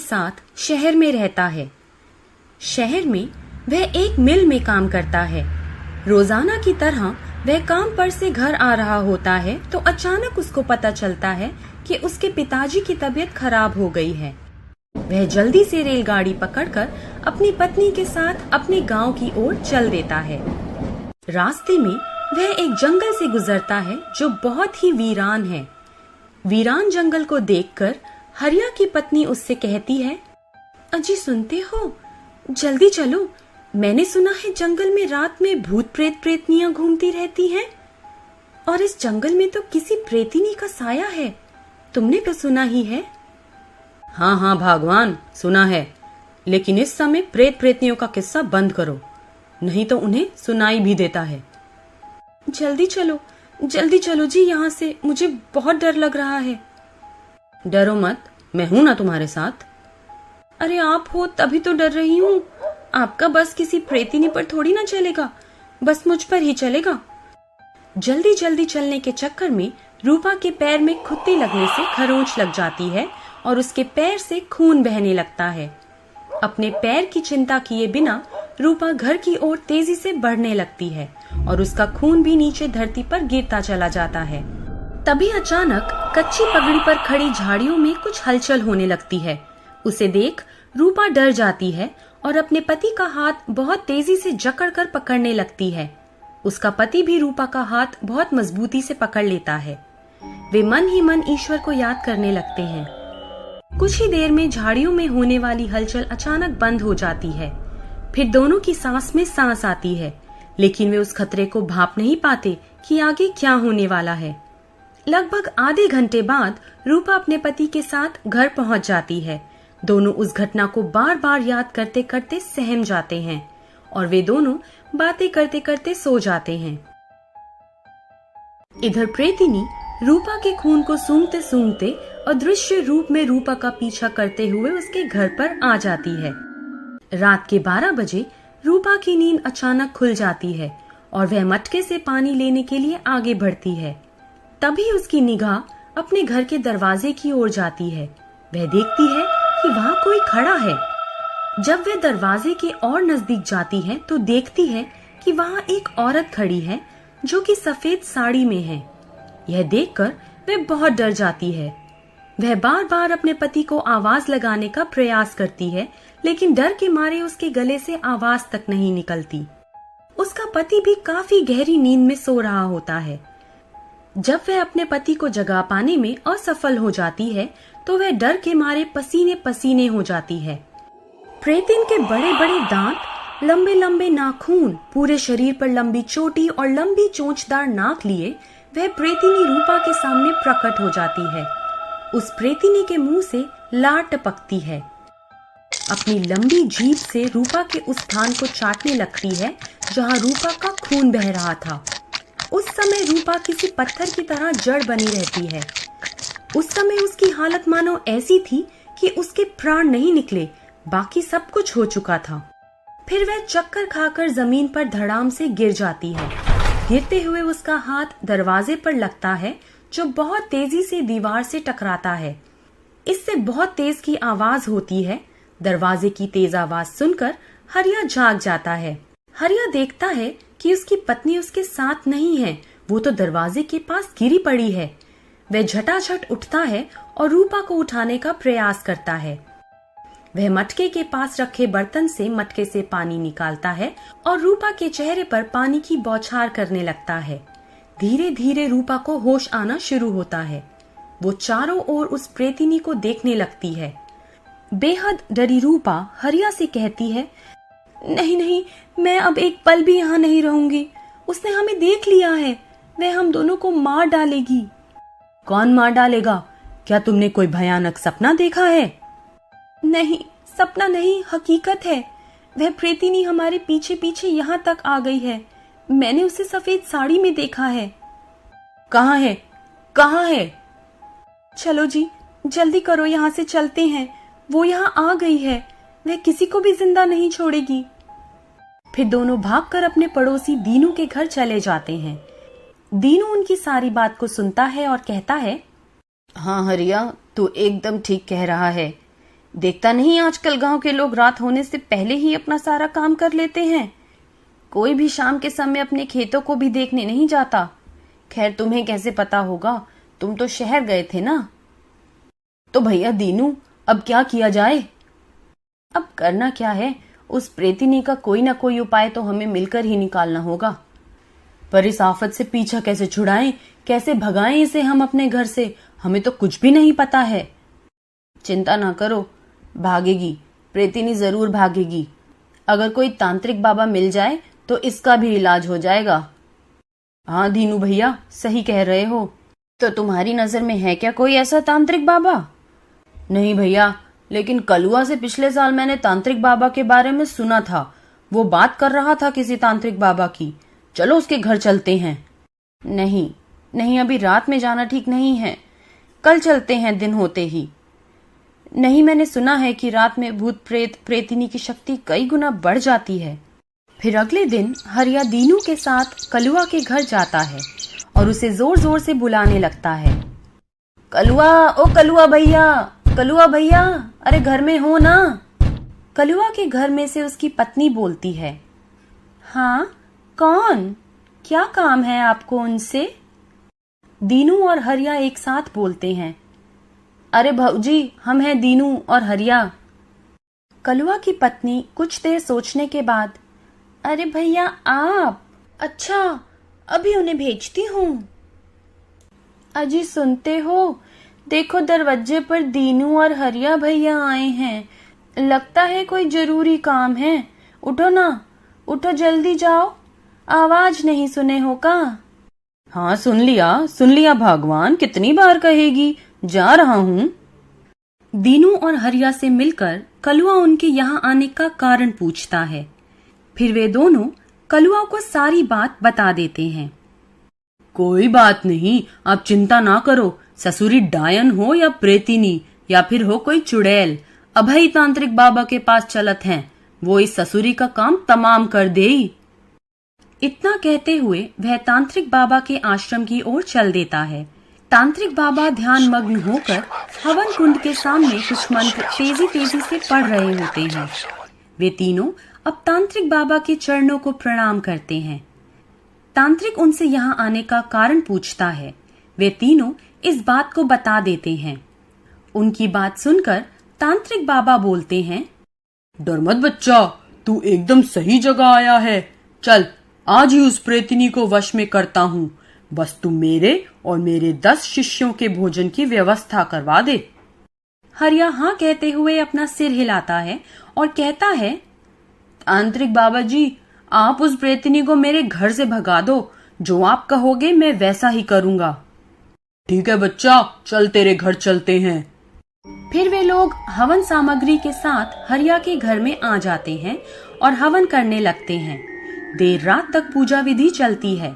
साथ शहर में रहता है। शहर में वह एक मिल में काम करता है। रोजाना की तरह वह काम पर से घर आ रहा होता है तो अचानक उसको पता चलता है कि उसके पिताजी की तबीयत खराब हो गई है। वह जल्दी से रेलगाड़ी पकड़कर अपनी पत्नी के साथ अपने गांव की ओर चल देता है। रास्ते में वह एक जंगल से गुजरता है जो बहुत ही वीरान है। वीरान जंगल को देखकर हरिया की पत्नी उससे कहती है, अजी सुनते हो, जल्दी चलो, मैंने सुना है जंगल में रात में भूत प्रेत प्रेतनियां घूमती रहती हैं और इस जंगल में तो किसी प्रेतिनी का साया है। तुमने तो सुना ही है। हाँ हाँ भगवान, सुना है, लेकिन इस समय प्रेत प्रेतनियों का किस्सा बंद करो, नहीं तो उन्हें सुनाई भी देता है। जल्दी चलो जी यहाँ से, मुझे बहुत डर लग रहा है। डरो मत, मैं हूं ना तुम्हारे साथ। अरे आप हो तभी तो डर रही हूँ। आपका बस किसी प्रेतिनी पर थोड़ी ना चलेगा, बस मुझ पर ही चलेगा। जल्दी जल्दी चलने के चक्कर में रूपा के पैर में खुत्ती लगने से खरोंच लग जाती है और उसके पैर से खून बहने लगता है। अपने पैर की चिंता किए बिना रूपा घर की ओर तेजी से बढ़ने लगती है और उसका खून भी नीचे धरती पर गिरता चला जाता है। तभी अचानक कच्ची पगड़ी पर खड़ी झाड़ियों में कुछ हलचल होने लगती है। उसे देख रूपा डर जाती है और अपने पति का हाथ बहुत तेजी से जकड़कर पकड़ने लगती है। उसका पति भी रूपा का हाथ बहुत मजबूती से पकड़ लेता है। वे मन ही मन ईश्वर को याद करने लगते हैं। कुछ ही देर में झाड़ियों में होने वाली हलचल अचानक बंद हो जाती है। फिर दोनों की सांस में सांस आती है, लेकिन वे उस खतरे को भांप नहीं पाते कि आगे क्या होने वाला है। लगभग आधे घंटे बाद रूपा अपने पति के साथ घर पहुंच जाती है। दोनों उस घटना को बार बार याद करते करते सहम जाते हैं और वे दोनों बातें करते करते सो जाते हैं। इधर प्रेतिनी रूपा के खून को सूंघते सूंघते अदृश्य रूप में रूपा का पीछा करते हुए उसके घर पर आ जाती है। रात के 12 बजे रूपा की नींद अचानक खुल जाती है और वह मटके से पानी लेने के लिए आगे बढ़ती है। तभी उसकी निगाह अपने घर के दरवाजे की ओर जाती है। वह देखती है कि वहाँ कोई खड़ा है। जब वह दरवाजे के और नजदीक जाती है तो देखती है कि वहाँ एक औरत खड़ी है जो कि सफेद साड़ी में है। यह देखकर वह बहुत डर जाती है। वह बार बार अपने पति को आवाज लगाने का प्रयास करती है, लेकिन डर के मारे उसके गले से आवाज तक नहीं निकलती। उसका पति भी काफी गहरी नींद में सो रहा होता है। जब वह अपने पति को जगा पाने में असफल हो जाती है तो वह डर के मारे पसीने पसीने हो जाती है। प्रेतिन के बड़े बड़े दांत, लंबे लंबे नाखून, पूरे शरीर पर लंबी चोटी और लंबी चोंचदार नाक लिए वह प्रेतिनी रूपा के सामने प्रकट हो जाती है। उस प्रेतिनी के मुंह से लार टपकती है। अपनी लंबी जीभ से रूपा के उस स्थान को चाटने लगती है जहां रूपा का खून बह रहा था। उस समय रूपा किसी पत्थर की तरह जड़ बनी रहती है। उस समय उसकी हालत मानो ऐसी थी कि उसके प्राण नहीं निकले, बाकी सब कुछ हो चुका था। फिर वह चक्कर खाकर जमीन पर धड़ाम से गिर जाती है। गिरते हुए उसका हाथ दरवाजे पर लगता है जो बहुत तेजी से दीवार से टकराता है। इससे बहुत तेज की आवाज होती है। दरवाजे की तेज आवाज सुनकर हरिया जाग जाता है। हरिया देखता है कि उसकी पत्नी उसके साथ नहीं है, वो तो दरवाजे के पास गिरी पड़ी है। वह झटाझट उठता है और रूपा को उठाने का प्रयास करता है। वह मटके के पास रखे बर्तन से मटके से पानी निकालता है और रूपा के चेहरे पर पानी की बौछार करने लगता है। धीरे धीरे रूपा को होश आना शुरू होता है। वो चारों ओर उस प्रेतिनी को देखने लगती है। बेहद डरी रूपा हरिया से कहती है, नहीं नहीं, मैं अब एक पल भी यहाँ नहीं रहूंगी। उसने हमें देख लिया है, वह हम दोनों को मार डालेगी। कौन मार डालेगा? क्या तुमने कोई भयानक सपना देखा है? नहीं, सपना नहीं, हकीकत है। वह प्रेतिनी हमारे पीछे पीछे यहाँ तक आ गई है। मैंने उसे सफेद साड़ी में देखा है। कहाँ है? कहाँ है? चलो जी, जल्दी करो, यहाँ से चलते हैं। वो यहाँ आ गई है, वह किसी को भी जिंदा नहीं छोड़ेगी। फिर दोनों भागकर अपने पड़ोसी दीनू के घर चले जाते हैं। दीनू उनकी सारी बात को सुनता है और कहता है, हाँ हरिया, तू एकदम ठीक कह रहा है। देखता नहीं आजकल गांव के लोग रात होने से पहले ही अपना सारा काम कर लेते हैं। कोई भी शाम के समय अपने खेतों को भी देखने नहीं जाता। खैर तुम्हें कैसे पता होगा, तुम तो शहर गए थे ना। तो भैया दीनू, अब क्या किया जाए? अब करना क्या है, उस प्रेतिनी का कोई ना कोई उपाय तो हमें मिलकर ही निकालना होगा। पर इस आफत से पीछा कैसे छुड़ाएं, कैसे भगाएं इसे हम अपने घर से, हमें तो कुछ भी नहीं पता है। चिंता ना करो, भागेगी, प्रेतिनी जरूर भागेगी। अगर कोई तांत्रिक बाबा मिल जाए तो इसका भी इलाज हो जाएगा। हाँ दीनू भैया, सही कह रहे हो। तो तुम्हारी नजर में है क्या कोई ऐसा तांत्रिक बाबा? नहीं भैया, लेकिन कलुआ से पिछले साल मैंने तांत्रिक बाबा के बारे में सुना था। वो बात कर रहा था किसी तांत्रिक बाबा की। चलो उसके घर चलते हैं। नहीं नहीं, अभी रात में जाना ठीक नहीं है, कल चलते हैं दिन होते ही। नहीं, मैंने सुना है कि रात में भूत प्रेत प्रेतिनी की शक्ति कई गुना बढ़ जाती है। फिर अगले दिन हरिया दीनू के साथ कलुआ के घर जाता है और उसे जोर जोर से बुलाने लगता है। कलुआ, ओ कलुआ भैया, कलुआ भैया, अरे घर में हो ना? कलुआ के घर में से उसकी पत्नी बोलती है। हाँ, कौन? क्या काम है आपको उनसे? दीनू और हरिया एक साथ बोलते हैं। अरे भौजी, हम हैं दीनू और हरिया। कलुआ की पत्नी कुछ देर सोचने के बाद, अरे भैया आप? अच्छा, अभी उन्हें भेजती हूँ। अजी सुनते हो, देखो दरवाजे पर दीनू और हरिया भैया आए हैं। लगता है कोई जरूरी काम है। उठो ना, उठो जल्दी जाओ, आवाज नहीं सुने हो का? हाँ सुन लिया भगवान, कितनी बार कहेगी, जा रहा हूँ। दीनू और हरिया से मिलकर कलुआ उनके यहाँ आने का कारण पूछता है। फिर वे दोनों कलुआ को सारी बात बता देते हैं। कोई बात नहीं, आप चिंता ना करो। ससुरी डायन हो या प्रेतिनी या फिर हो कोई चुड़ैल, अभय तांत्रिक बाबा के पास चलत हैं, वो इस ससुरी का काम तमाम कर देई। इतना कहते हुए वह तांत्रिक बाबा के आश्रम की ओर चल देता है। तांत्रिक बाबा ध्यान मग्न होकर हवन कुंड के सामने कुछ मंत्र तेजी तेजी से पढ़ रहे होते हैं। वे तीनों अब तांत्रिक बाबा के चरणों को प्रणाम करते हैं। तांत्रिक उनसे यहाँ आने का कारण पूछता है। वे तीनों इस बात को बता देते हैं। उनकी बात सुनकर तांत्रिक बाबा बोलते हैं, डर मत बच्चा, तू एकदम सही जगह आया है। चल, आज ही उस प्रेतिनी को वश में करता हूँ। बस तू मेरे और मेरे 10 शिष्यों के भोजन की व्यवस्था करवा दे। हरिया हाँ कहते हुए अपना सिर हिलाता है और कहता है, तांत्रिक बाबा जी, आप उस प्रेतिनी को मेरे घर से भगा दो। जो आप कहोगे मैं वैसा ही करूँगा। ठीक है बच्चा, चल तेरे घर चलते हैं। फिर वे लोग हवन सामग्री के साथ हरिया के घर में आ जाते हैं और हवन करने लगते हैं। देर रात तक पूजा विधि चलती है।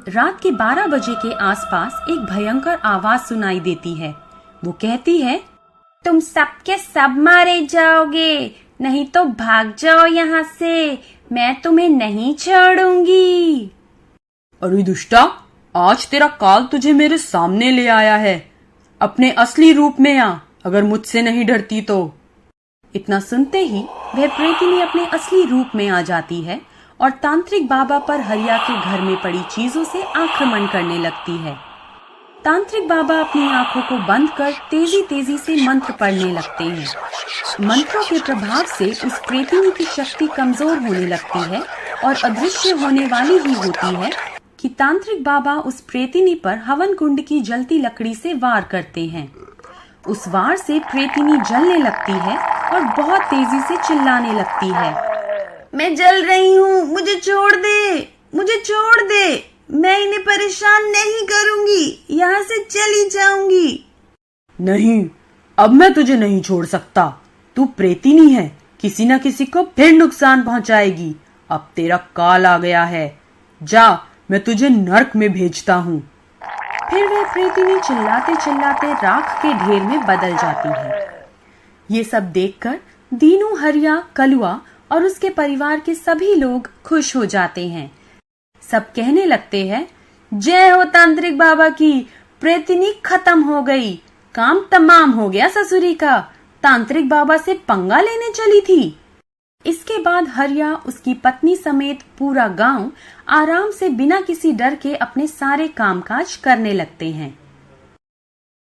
रात के 12 बजे के आसपास एक भयंकर आवाज सुनाई देती है। वो कहती है, तुम सबके सब मारे जाओगे, नहीं तो भाग जाओ यहाँ से, मैं तुम्हें नहीं छोड़ूंगी। अरे दुष्टा, आज तेरा काल तुझे मेरे सामने ले आया है। अपने असली रूप में आ, अगर मुझसे नहीं डरती तो। इतना सुनते ही वह प्रेतिनी अपने असली रूप में आ जाती है और तांत्रिक बाबा पर हरिया के घर में पड़ी चीजों से आक्रमण करने लगती है। तांत्रिक बाबा अपनी आंखों को बंद कर तेजी तेजी से मंत्र पढ़ने लगते हैं। मंत्रों के प्रभाव से उस प्रेतिनी की शक्ति कमजोर होने लगती है और अदृश्य होने वाली ही होती है कि तांत्रिक बाबा उस प्रेतिनी पर हवन कुंड की जलती लकड़ी से वार करते हैं। उस वार से प्रेतिनी जलने लगती है और बहुत तेजी से चिल्लाने लगती है, मैं जल रही हूँ, मुझे छोड़ दे, मुझे छोड़ दे, मैं इन्हें परेशान नहीं करूंगी, यहाँ से चली जाऊंगी। नहीं, अब मैं तुझे नहीं छोड़ सकता। तू प्रेतिनी है, किसी न किसी को फिर नुकसान पहुँचाएगी। अब तेरा काल आ गया है, जा, मैं तुझे नर्क में भेजता हूँ। फिर वह प्रेतिनी चिल्लाते चिल्लाते राख के ढेर में बदल जाती है। ये सब देखकर दीनू, हरिया, कलुआ और उसके परिवार के सभी लोग खुश हो जाते हैं। सब कहने लगते हैं, जय हो तांत्रिक बाबा की, प्रेतिनी खत्म हो गई, काम तमाम हो गया ससुरी का, तांत्रिक बाबा से पंगा लेने चली थी। इसके बाद हरिया, उसकी पत्नी समेत पूरा गांव आराम से बिना किसी डर के अपने सारे कामकाज करने लगते हैं।